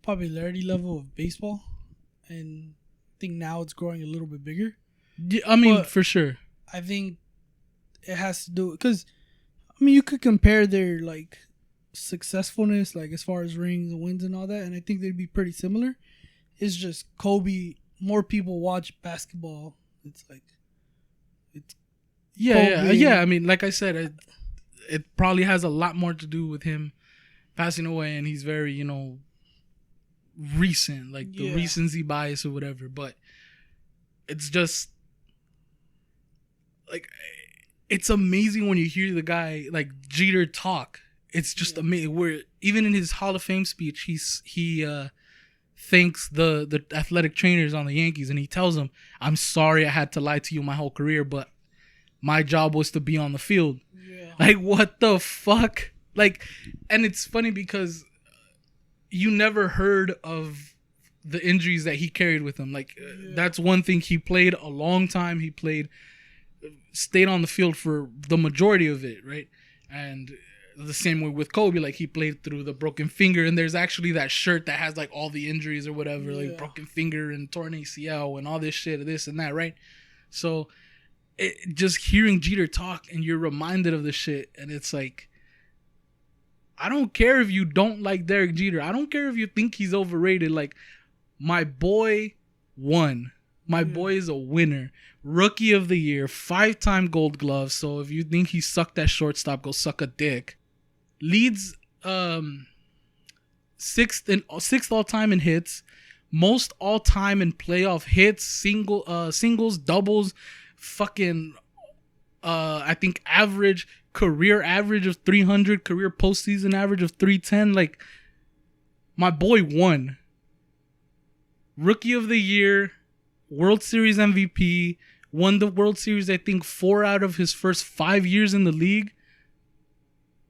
popularity level of baseball, and I think now it's growing a little bit bigger. Yeah, I mean, for sure. I think it has to do because, I mean, you could compare their like successfulness, like as far as rings and wins and all that, and I think they'd be pretty similar. It's just Kobe. More people watch basketball. It's like, it's yeah. I mean, like I said, it probably has a lot more to do with him passing away, and he's very, recent, like the recency bias or whatever. But it's just like, it's amazing when you hear the guy like Jeter talk. It's just amazing. Where even in his Hall of Fame speech, he thanks the athletic trainers on the Yankees, and he tells them, I'm sorry I had to lie to you my whole career, but my job was to be on the field. Yeah. Like, what the fuck? Like, and it's funny because you never heard of the injuries that he carried with him. Like, that's one thing. He played a long time. He stayed on the field for the majority of it, right? And the same way with Kobe, like, he played through the broken finger, and there's actually that shirt that has like all the injuries or whatever, like broken finger and torn ACL and all this shit, this and that, right? So just hearing Jeter talk, and you're reminded of the shit, and it's like, I don't care if you don't like Derek Jeter. I don't care if you think he's overrated. Like, my boy won. My boy is a winner. Rookie of the Year, 5-time Gold Glove. So if you think he sucked at shortstop, go suck a dick. Leads sixth all time in hits, most all time in playoff hits, singles, doubles, fucking I think career average of 300, career postseason average of 310. Like, my boy won. Rookie of the Year, World Series MVP, won the World Series I think 4 out of his first 5 years in the league.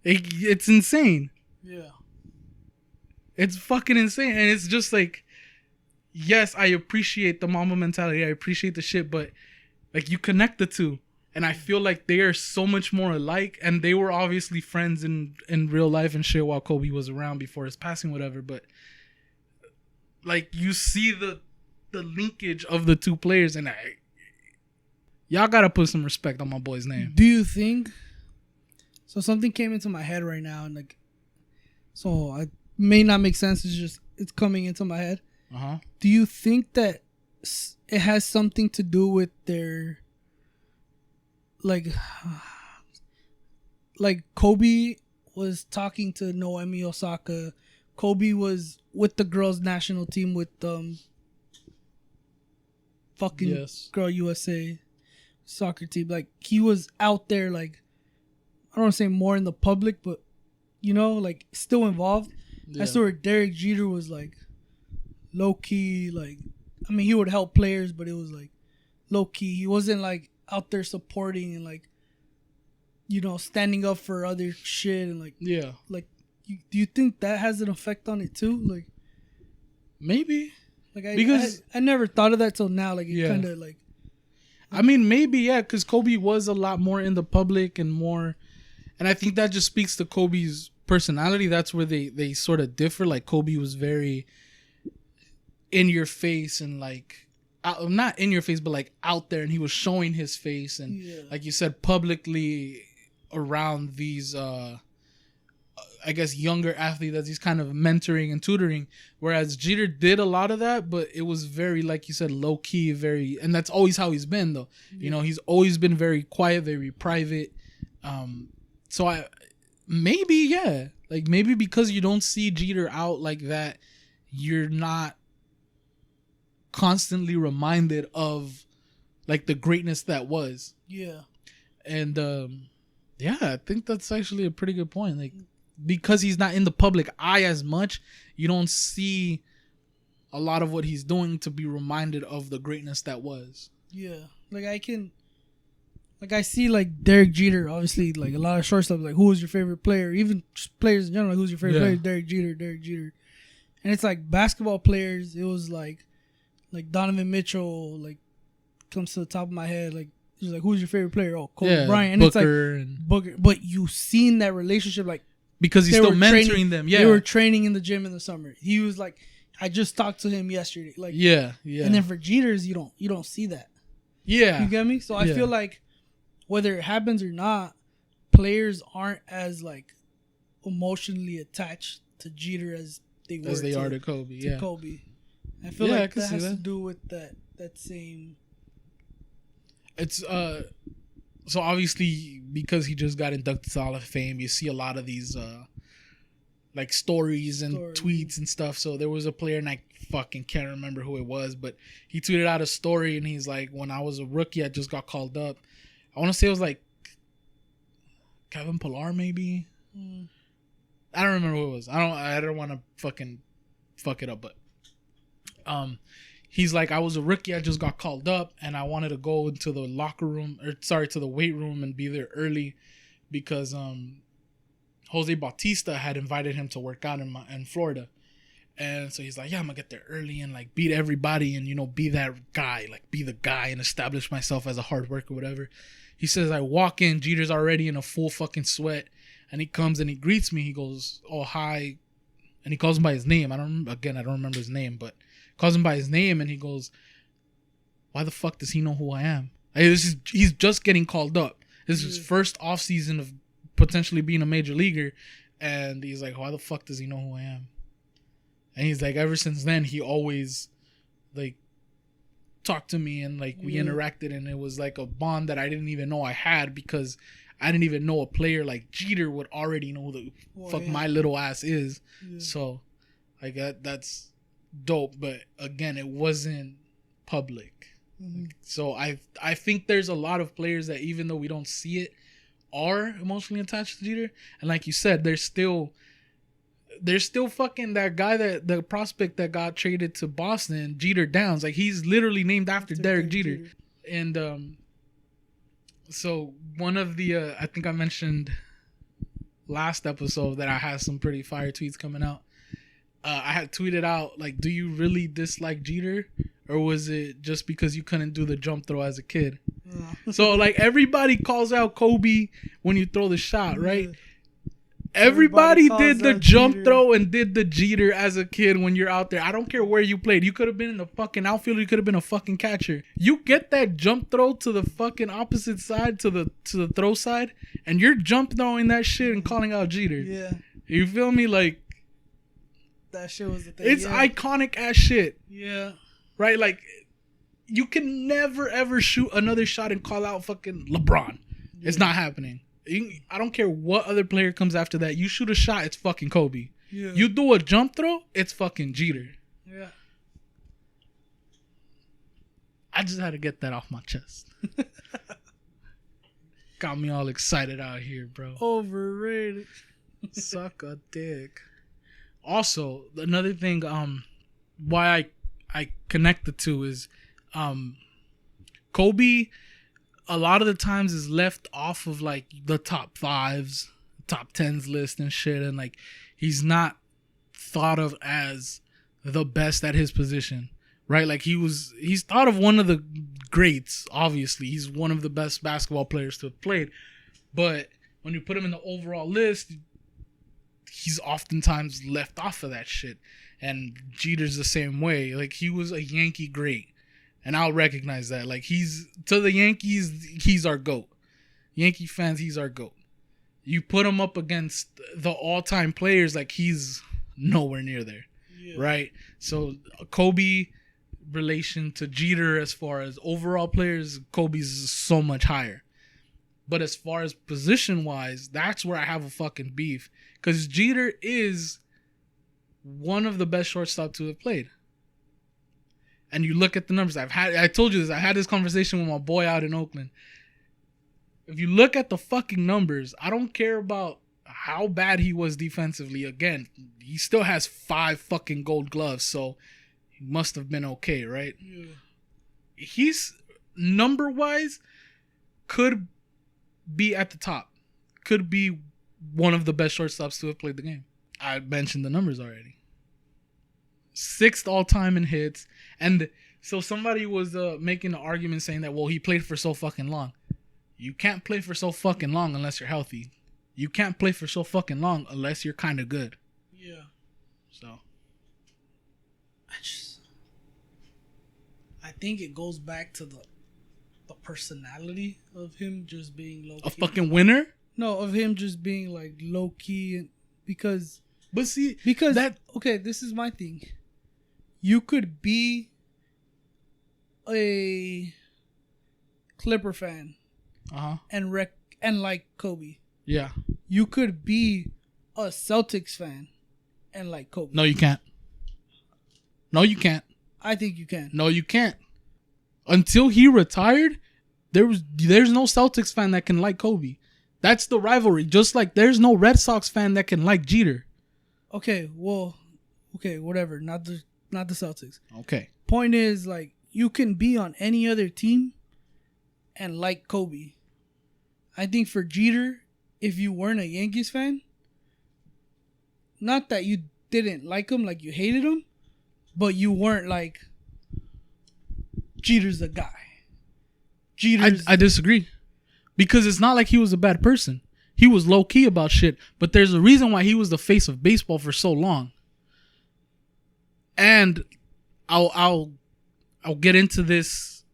It's insane. Yeah. It's fucking insane. And it's just like, yes, I appreciate the Mamba mentality. I appreciate the shit, but like, you connect the two. And I feel like they are so much more alike. And they were obviously friends in real life and shit while Kobe was around before his passing, whatever. But like, you see the linkage of the two players, and y'all gotta put some respect on my boy's name. Do you think? So something came into my head right now, and like, so it may not make sense. It's coming into my head. Do you think that it has something to do with their like Kobe was talking to Naomi Osaka. Kobe was with the girls' national team with fucking Girl USA soccer team. Like, he was out there, like, I don't want to say more in the public, but like, still involved. I saw where Derek Jeter was like low key, like, I mean, he would help players, but it was like low key. He wasn't like out there supporting and like, standing up for other shit and like, like, do you think that has an effect on it too? Like, maybe. Like, I never thought of that till now. Like, it kind of like, I mean, maybe, yeah, because Kobe was a lot more in the public and more, And I think that just speaks to Kobe's personality. That's where they sort of differ. Like Kobe was very in your face and like not in your face, but like out there, and he was showing his face and like you said, publicly around these I guess younger athletes that he's kind of mentoring and tutoring, whereas Jeter did a lot of that, but it was very, like you said, low key, very, and that's always how he's been though. You know, he's always been very quiet, very private. So maybe because you don't see Jeter out like that, you're not constantly reminded of like the greatness that was. Yeah. And I think that's actually a pretty good point. Like, because he's not in the public eye as much, you don't see a lot of what he's doing to be reminded of the greatness that was. Yeah. I see like Derek Jeter, obviously, like a lot of shortstops, like who was your favorite player? Even just players in general, like, who's your favorite player? Derek Jeter. And it's like basketball players, it was like Donovan Mitchell, like comes to the top of my head, like he's like, who's your favorite player? Oh, Kobe Bryant. And Booker it's like Booker, but you seen that relationship, like because he's still mentoring them. Yeah, they were training in the gym in the summer. He was like, I just talked to him yesterday. Like, yeah. And then for Jeters, you don't see that. Yeah, you get me. So I feel like whether it happens or not, players aren't as like emotionally attached to Jeter as they are to Kobe. Kobe. I feel like that has to do with that same. It's so obviously because he just got inducted to Hall of Fame, you see a lot of these like stories and tweets and stuff. So there was a player, and I fucking can't remember who it was, but he tweeted out a story, and he's like, when I was a rookie, I just got called up. I want to say it was like Kevin Pillar, maybe. I don't remember who it was. I don't want to fucking fuck it up, but he's like, I was a rookie, I just got called up, and I wanted to go into the to the weight room and be there early because Jose Bautista had invited him to work out in Florida. And so he's like, yeah, I'm gonna get there early and like beat everybody and, you know, be that guy, like be the guy and establish myself as a hard worker, whatever. He says, I walk in, Jeter's already in a full fucking sweat, and he comes and he greets me. He goes, oh, hi. And he calls him by his name. I don't remember his name, but calls him by his name, and he goes, why the fuck does he know who I am? He's just getting called up. This is his first offseason of potentially being a major leaguer, and he's like, why the fuck does he know who I am? And he's like, ever since then, he always like talked to me, and like we interacted, and it was like a bond that I didn't even know I had, because I didn't even know a player like Jeter would already know who the fuck my little ass is. So like that's dope, but again, it wasn't public. So I think there's a lot of players that, even though we don't see it, are emotionally attached to Jeter. And like you said, there's still fucking that guy, that the prospect that got traded to Boston, Jeter Downs. Like, he's literally named after Derek Jeter. And so one of the I think I mentioned last episode that I had some pretty fire tweets coming out. I had tweeted out, like, do you really dislike Jeter, or was it just because you couldn't do the jump throw as a kid? So like, everybody calls out Kobe when you throw the shot, right? Everybody did the jump throw and did the Jeter as a kid when you're out there. I don't care where you played. You could have been in the fucking outfield. You could have been a fucking catcher. You get that jump throw to the fucking opposite side, to the throw side, and you're jump throwing that shit and calling out Jeter. Yeah. You feel me? Like, that shit was the thing. It's iconic ass shit. Yeah. Right? Like, you can never ever shoot another shot and call out fucking LeBron. Yeah. It's not happening. I don't care what other player comes after that. You shoot a shot, it's fucking Kobe. Yeah. You do a jump throw, it's fucking Jeter. Yeah. I just had to get that off my chest. Got me all excited out here, bro. Overrated. Suck a dick. Also, another thing why I connect the two is Kobe a lot of the times is left off of like the top 5s, top 10s list and shit, and like he's not thought of as the best at his position, right? Like he's thought of one of the greats. Obviously, he's one of the best basketball players to have played, but when you put him in the overall list, he's oftentimes left off of that shit. And Jeter's the same way. Like, he was a Yankee great. And I'll recognize that. Like, to the Yankees, he's our GOAT. Yankee fans, he's our GOAT. You put him up against the all-time players, like, he's nowhere near there. Yeah. Right? So, Kobe relation to Jeter as far as overall players, Kobe's so much higher. But as far as position-wise, that's where I have a fucking beef. Because Jeter is one of the best shortstops to have played. And you look at the numbers. I told you this. I had this conversation with my boy out in Oakland. If you look at the fucking numbers, I don't care about how bad he was defensively. Again, he still has 5 fucking gold gloves, so he must have been okay, right? Yeah. He's, number-wise, could be at the top. Could be one of the best shortstops to have played the game. I mentioned the numbers already. 6th all-time in hits. And so somebody was making an argument saying that, well, he played for so fucking long. You can't play for so fucking long unless you're healthy. You can't play for so fucking long unless you're kind of good. Yeah. So. I think it goes back to the personality of him just being low-key. A fucking winner? No, of him just being like low-key. And because okay, this is my thing. You could be a Clipper fan and like Kobe. Yeah. You could be a Celtics fan and like Kobe. No, you can't. No, you can't. I think you can. No, you can't. Until he retired, there's no Celtics fan that can like Kobe. That's the rivalry. Just like there's no Red Sox fan that can like Jeter. Okay, well, whatever. Not the Celtics. Okay. Point is, like, you can be on any other team and like Kobe. I think for Jeter, if you weren't a Yankees fan, not that you didn't like him, like you hated him, but you weren't like, Jeter's the guy. I disagree. Because it's not like he was a bad person. He was low-key about shit. But there's a reason why he was the face of baseball for so long. And I'll get into this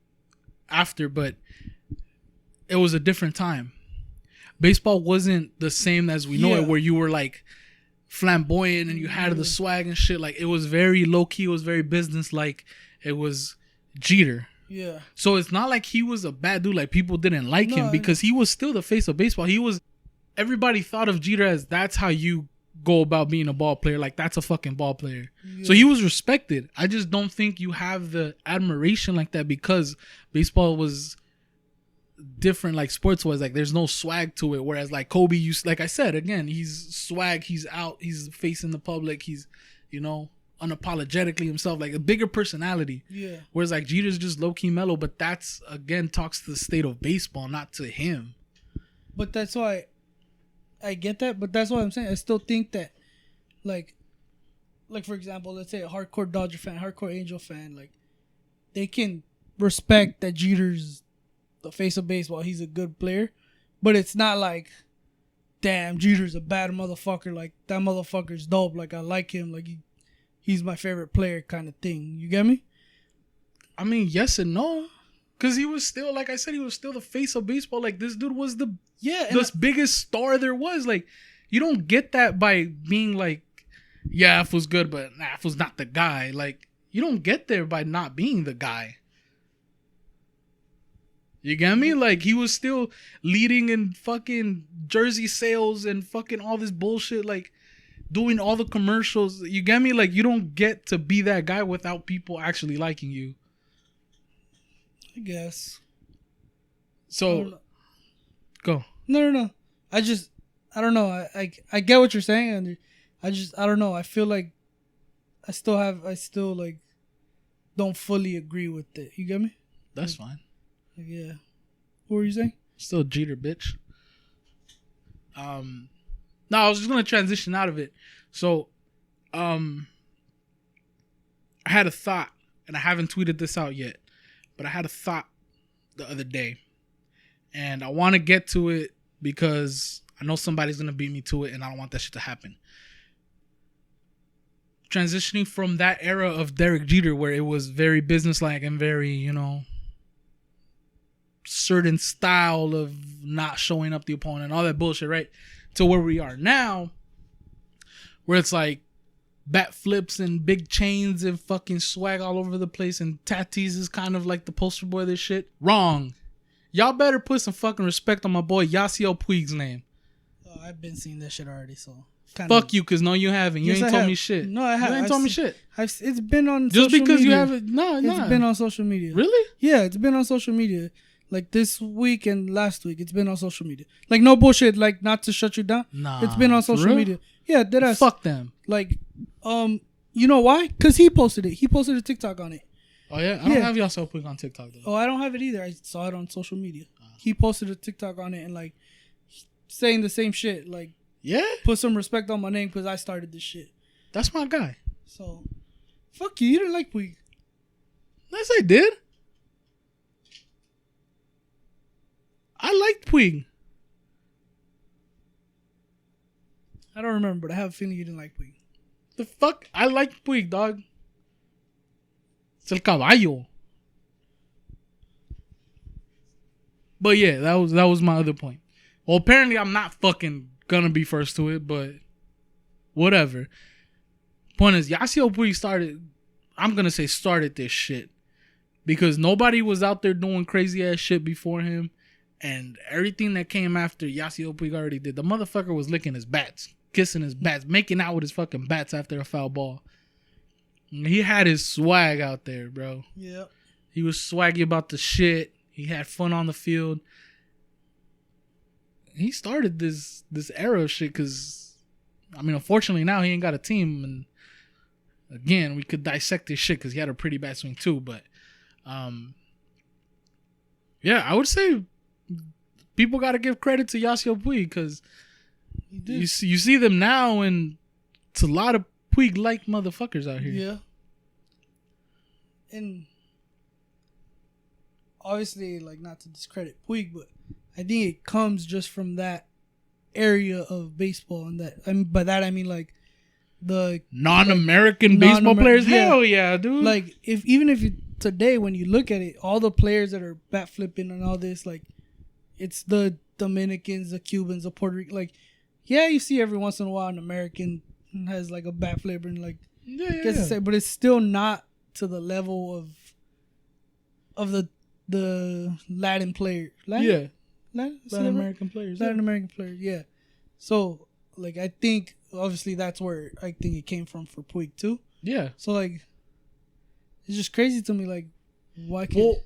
after, but it was a different time. Baseball wasn't the same as we know it, where you were like flamboyant and you had the swag and shit. Like, it was very low-key. It was very business-like. It was Jeter. Yeah. So it's not like he was a bad dude. Like, people didn't like him because he was still the face of baseball. Everybody thought of Jeter as that's how you go about being a ball player. Like, that's a fucking ball player. Yeah. So he was respected. I just don't think you have the admiration like that because baseball was different. Like, sports was like, there's no swag to it. Whereas like Kobe used, like I said, again, he's swag. He's out. He's facing the public. He's, unapologetically himself, like a bigger personality. Yeah. Whereas like Jeter's just low key mellow, but that's again talks to the state of baseball, not to him. But that's why I get that. But that's what I'm saying. I still think that, like for example, let's say a hardcore Dodger fan, hardcore Angel fan, like they can respect that Jeter's the face of baseball. He's a good player, but it's not like, damn, Jeter's a bad motherfucker. Like, that motherfucker's dope. Like, I like him. Like, he's my favorite player kind of thing. You get me? I mean, yes and no. Because he was still, like I said, he was still the face of baseball. Like, this dude was the biggest star there was. Like, you don't get that by being like, yeah, F was good, but F was not the guy. Like, you don't get there by not being the guy. You get me? Like, he was still leading in fucking jersey sales and fucking all this bullshit, like, doing all the commercials. You get me? Like, you don't get to be that guy without people actually liking you. I guess. So, go. No. I don't know. I get what you're saying, and I don't know. I feel like I still like don't fully agree with it. You get me? That's fine. Yeah. What were you saying? Still Jeter, bitch. No, I was just gonna transition out of it. So, I had a thought, and I haven't tweeted this out yet, but I had a thought the other day, and I want to get to it because I know somebody's gonna beat me to it, and I don't want that shit to happen. Transitioning from that era of Derek Jeter, where it was very businesslike and very, certain style of not showing up the opponent, all that bullshit, right? To where we are now, where it's like bat flips and big chains and fucking swag all over the place, and Tatis is kind of like the poster boy of this shit. Wrong. Y'all better put some fucking respect on my boy Yasiel Puig's name. Oh, I've been seeing that shit already, so. Fuck you, because no, you haven't. You ain't told me shit. No, I haven't. You ain't told me shit. It's been on just social because media. you haven't. No. It's been on social media. Really? Yeah, it's been on social media. Like this week and last week, it's been on social media. Like no bullshit. Like not to shut you down. Nah, it's been on social media. Yeah, deadass. Fuck them. Like, you know why? Because he posted it. He posted a TikTok on it. Oh yeah, I don't have Yasiel Puig on TikTok though. Oh, I don't have it either. I saw it on social media. He posted a TikTok on it and like saying the same shit. Like, yeah, put some respect on my name because I started this shit. That's my guy. So, fuck you. You didn't like Puig. Yes, I did. I liked Puig. I don't remember, but I have a feeling you didn't like Puig. The fuck? I liked Puig, dog. It's el caballo. But yeah, that was my other point. Well, apparently I'm not fucking gonna be first to it, but whatever. Point is, Yasiel Puig started this shit. Because nobody was out there doing crazy ass shit before him. And everything that came after Yasiel Puig already did. The motherfucker was licking his bats, kissing his bats, making out with his fucking bats after a foul ball. And he had his swag out there, bro. Yeah. He was swaggy about the shit. He had fun on the field. He started this era of shit because, I mean, unfortunately now he ain't got a team. And again, we could dissect this shit because he had a pretty bad swing too. But, yeah, I would say people got to give credit to Yasiel Puig because you see them now, and it's a lot of Puig-like motherfuckers out here. Yeah. And obviously, like, not to discredit Puig, but I think it comes just from that area of baseball, and that, I mean, by that I mean like the non-American baseball players. Yeah. Hell yeah, dude. Like even if today when you look at it, all the players that are bat flipping and all this, like it's the Dominicans, the Cubans, the Puerto Rican. Like, yeah, you see every once in a while an American has like a bat flipper and like say, but it's still not to the level of the Latin player. Latin American players. Latin American players, yeah. So, like, I think, obviously, that's where I think it came from for Puig, too. Yeah. So, like, it's just crazy to me, like, why can't... Well,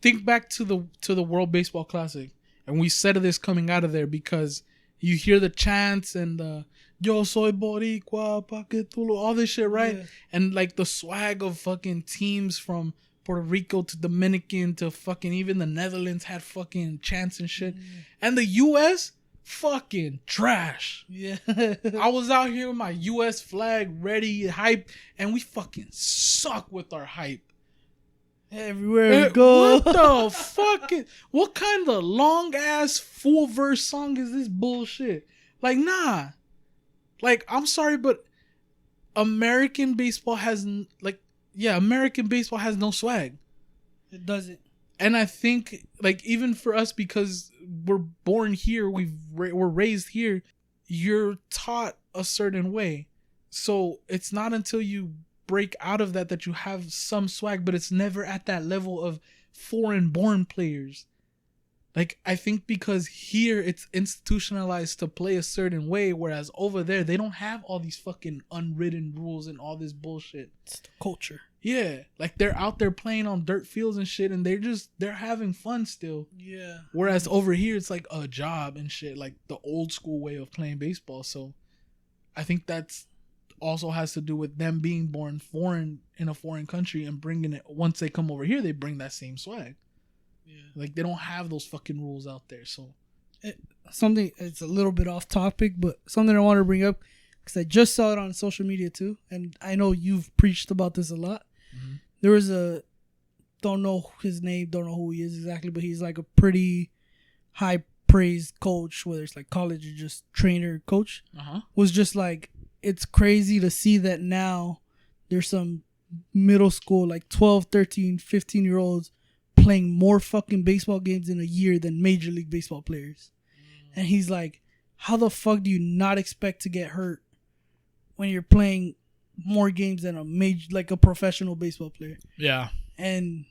think back to the World Baseball Classic, and we said this coming out of there because you hear the chants and the Yo soy Boricua, pa que tú lo, all this shit, right? Yeah. And, like, the swag of fucking teams from Puerto Rico to Dominican to fucking even the Netherlands had fucking chants and shit. And the U.S., fucking trash. Yeah. I was out here with my U.S. flag ready, hype, and we fucking suck with our hype. Everywhere we go. What the fuck? What kind of long-ass full verse song is this bullshit? Like, nah. Like, I'm sorry, but American baseball has, like, yeah, American baseball has no swag. It doesn't. And I think, like, even for us, because we're born here, we're raised here, you're taught a certain way. So it's not until you break out of that you have some swag, but it's never at that level of foreign-born players. Like, I think because here it's institutionalized to play a certain way, whereas over there they don't have all these fucking unwritten rules and all this bullshit. It's the culture. Yeah, like they're out there playing on dirt fields and shit, and they're having fun still. Yeah. Whereas over here it's like a job and shit, like the old school way of playing baseball. So I think that's also has to do with them being born foreign in a foreign country and bringing it. Once they come over here, they bring that same swag. Yeah. Like, they don't have those fucking rules out there, so. It's a little bit off topic, but something I want to bring up, because I just saw it on social media, too, and I know you've preached about this a lot. Mm-hmm. There was don't know his name, don't know who he is exactly, but he's like a pretty high praised coach, whether it's like college or just trainer coach, Uh-huh. was just like, it's crazy to see that now there's some middle school, like 12, 13, 15-year-olds playing more fucking baseball games in a year than Major League Baseball players. And he's like, how the fuck do you not expect to get hurt when you're playing more games than a professional baseball player? Yeah. And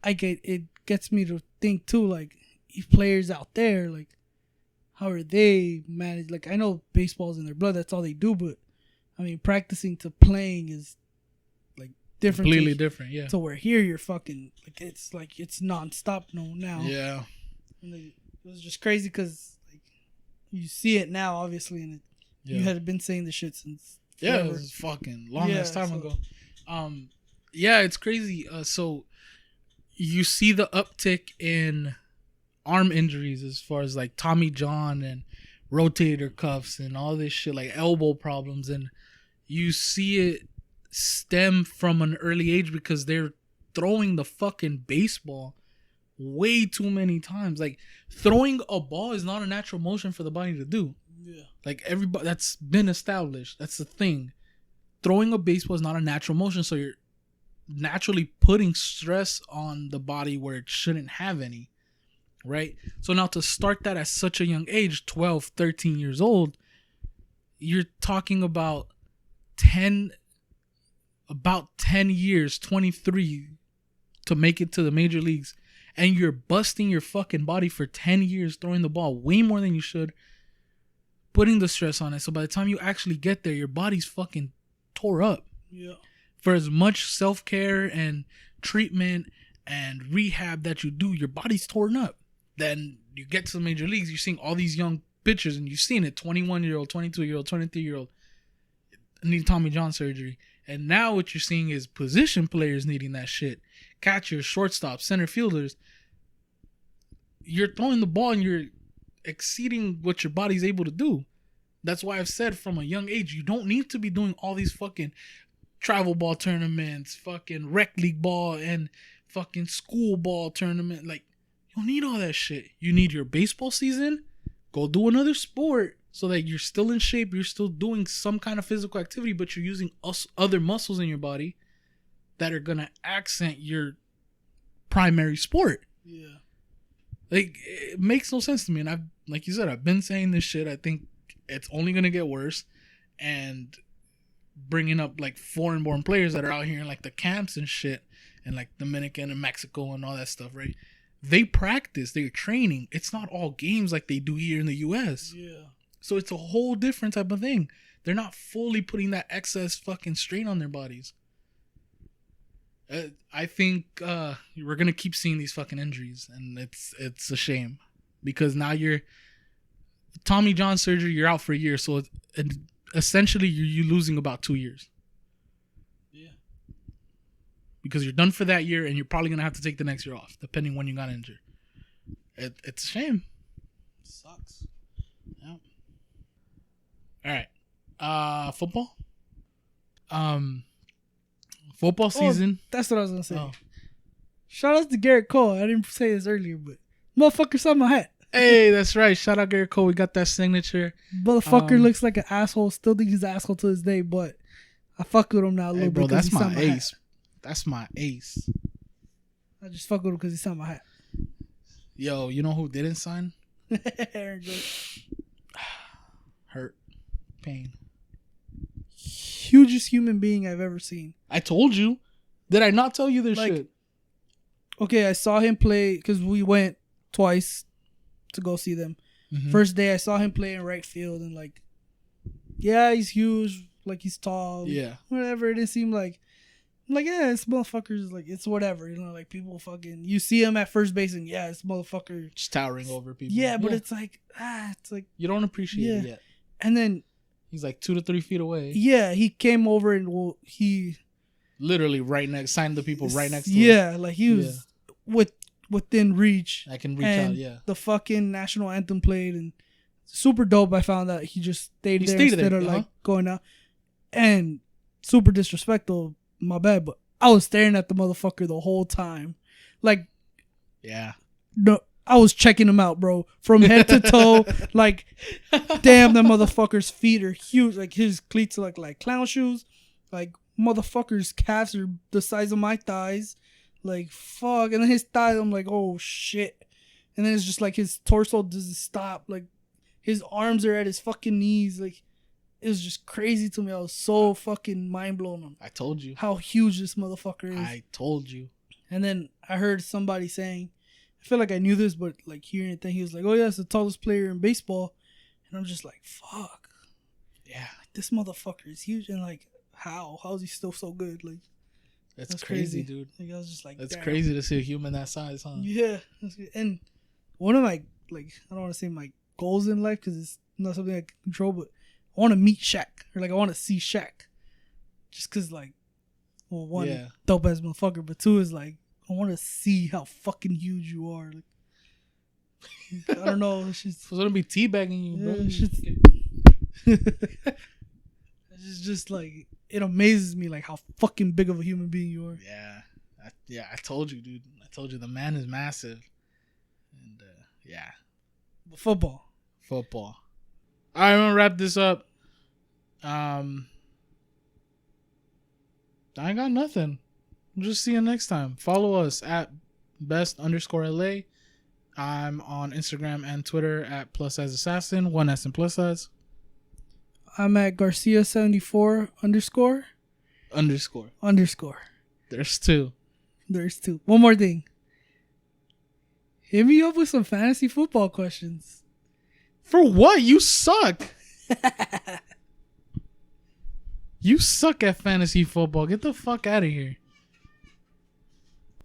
it gets me to think too, like, these players out there, like, how are they managed? Like, I know baseball's in their blood, that's all they do, but I mean, practicing to playing is like different. Completely different, yeah. So where here you're fucking like it's nonstop now. Yeah. And it was just crazy because like you see it now, obviously, and you had been saying the shit since forever. forever. It was fucking long ass time ago. Yeah, it's crazy. So you see the uptick in arm injuries as far as like Tommy John and rotator cuffs and all this shit, like elbow problems, and you see it stem from an early age because they're throwing the fucking baseball way too many times. Like, throwing a ball is not a natural motion for the body to do. Yeah. Like, everybody, that's been established. That's the thing. Throwing a baseball is not a natural motion, so you're naturally putting stress on the body where it shouldn't have any, right? So now to start that at such a young age, 12, 13 years old, you're talking about 10 years, 23 to make it to the major leagues, and you're busting your fucking body for 10 years throwing the ball way more than you should, putting the stress on it. So by the time you actually get there, your body's fucking tore up. Yeah. For as much self-care and treatment and rehab that you do, your body's torn up. Then you get to the major leagues, you're seeing all these young pitchers, and you've seen it, 21-year-old, 22-year-old, 23-year-old need Tommy John surgery. And now what you're seeing is position players needing that shit. Catchers, shortstops, center fielders. You're throwing the ball and you're exceeding what your body's able to do. That's why I've said from a young age, you don't need to be doing all these fucking travel ball tournaments, fucking rec league ball, and fucking school ball tournament. Like, you don't need all that shit. You need your baseball season. Go do another sport so that you're still in shape. You're still doing some kind of physical activity, but you're using other muscles in your body that are going to accent your primary sport. Yeah. Like, it makes no sense to me. And like you said, I've been saying this shit. I think it's only going to get worse. And bringing up like foreign-born players that are out here in like the camps and shit, and like Dominican and Mexico and all that stuff, right? They practice, they're training. It's not all games like they do here in the U.S. Yeah. So it's a whole different type of thing. They're not fully putting that excess fucking strain on their bodies. I think we're gonna keep seeing these fucking injuries, and it's a shame because now you're Tommy John surgery. You're out for a year, so essentially you're losing about 2 years. Yeah. Because you're done for that year, and you're probably gonna have to take the next year off, depending when you got injured. It's a shame. Sucks. Yeah. All right. Football. Football season. That's what I was gonna say. Oh. Shout out to Garrett Cole. I didn't say this earlier, but motherfucker saw my hat. Hey, that's right. Shout out Garrett Cole. We got that signature. Motherfucker looks like an asshole. Still think he's an asshole to this day, but I fuck with him now a little bit. Bro, that's my ace. That's my ace. I just fuck with him because he signed my hat. Yo, you know who didn't sign? Aaron Judge. Hurt. Pain. Hugest human being I've ever seen. I told you. Did I not tell you this shit? Okay, I saw him play because we went twice to go see them. Mm-hmm. First day, I saw him play in right field, and like, yeah, he's huge, like he's tall, Yeah. whatever. It didn't seem like, I'm like, yeah, this motherfucker's like, it's whatever, you know, like people fucking, you see him at first base, and yeah, this motherfucker Just towering over people. Yeah, but it's like, you don't appreciate it Yeah. yet. And then He's like 2 to 3 feet away. yeah, he came over and he Literally right next, signed the people right next to him. yeah, like he was within reach. I can reach and out, yeah. the fucking national anthem played, and super dope. I found out he just stayed there stayed instead there, of like going out, and super disrespectful. My bad, but I was staring at the motherfucker the whole time. Like, Yeah. no, I was checking him out, bro, from head to toe. Like, damn, that motherfucker's feet are huge. Like, his cleats are like clown shoes. Like, motherfucker's calves are the size of my thighs. Like, fuck. And then his thighs, I'm like, oh shit. And then it's just like his torso doesn't stop. Like, his arms are at his fucking knees. Like, it was just crazy to me. I was so fucking mind blown on I told you. how huge this motherfucker is. I told you. And then I heard somebody saying, I feel like I knew this, but like hearing it, then he was like, "Oh yeah, it's the tallest player in baseball," and I'm just like, "Fuck, Yeah, like, this motherfucker is huge." And like, how is he still so good? Like, that's crazy, dude. Like, I was just like, That's damn. crazy to see a human that size, huh? Yeah, and one of my I don't want to say my goals in life because it's not something I can control, but I want to meet Shaq or like I want to see Shaq, just because like, well, one dope ass motherfucker, but two is like. I want to see how fucking huge you are. Like, I don't know. It's just, gonna be teabagging you, bro. It's just like it amazes me, like how fucking big of a human being you are. Yeah. I told you, dude. I told you the man is massive, and yeah. But football. All right, I'm gonna wrap this up. I ain't got nothing. We'll just see you next time. Follow us at best_LA. I'm on Instagram and Twitter at +assassin, 1S and +as. I'm at Garcia74 _. There's two. There's two. One more thing. Hit me up with some fantasy football questions. For what? You suck. You suck at fantasy football. Get the fuck out of here.